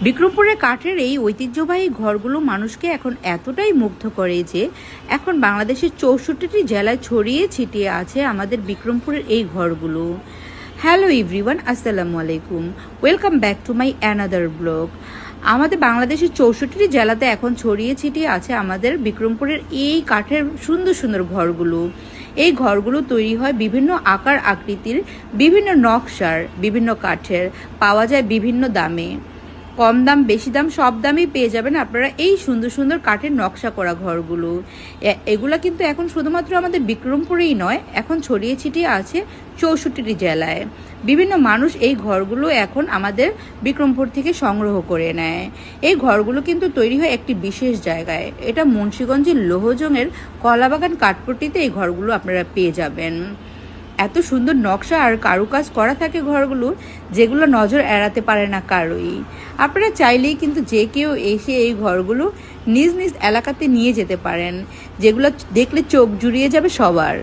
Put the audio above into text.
বিক্রমপুরের কাঠের এই ঐতিহ্যবাহী ঘরগুলো মানুষকে এখন এতটাই মুগ্ধ করে যে এখন বাংলাদেশের 64টি জেলায় ছড়িয়ে ছিটিয়ে আছে আমাদের বিক্রমপুরের এই ঘরগুলো। হ্যালো এভরিওয়ান, আসসালামু আলাইকুম, welcome back to my another blog. আমাদের বাংলাদেশের 64টি জেলাতে এখন ছড়িয়ে ছিটিয়ে আছে আমাদের বিক্রমপুরের এই কাঠের সুন্দর সুন্দর ঘরগুলো। এই ঘরগুলো তৈরি হয় বিভিন্ন আকার আকৃতির, বিভিন্ন নকশার, বিভিন্ন কাঠের, পাওয়া যায় বিভিন্ন দামে। কম দাম বেশি দাম সব দামেই পেয়ে যাবেন আপনারা এই সুন্দর সুন্দর কাঠের নকশা করা ঘরগুলো। এগুলা কিন্তু এখন শুধুমাত্র আমাদের বিক্রমপুরেই নয়, এখন ছড়িয়ে ছিটিয়ে আছে 64টি জেলায়। বিভিন্ন মানুষ এই ঘরগুলো এখন আমাদের বিক্রমপুর থেকে সংগ্রহ করে নেয়। এই ঘরগুলো কিন্তু তৈরি হয় একটি বিশেষ জায়গায়, এটা মুন্সিগঞ্জের লোহজংয়ের কলাবাগান কাঠপট্টিতে এই ঘরগুলো আপনারা পেয়ে যাবেন। এত সুন্দর নকশা আর কারুকাজ করা থাকে ঘরগুলো, যেগুলো নজর এড়াতে পারে না কারোই। আপনারা চাইলেই কিন্তু যে কেউ এসে এই ঘরগুলো নিজ নিজ এলাকাতে নিয়ে যেতে পারেন, যেগুলো দেখলে চোখ জুড়িয়ে যাবে সবার।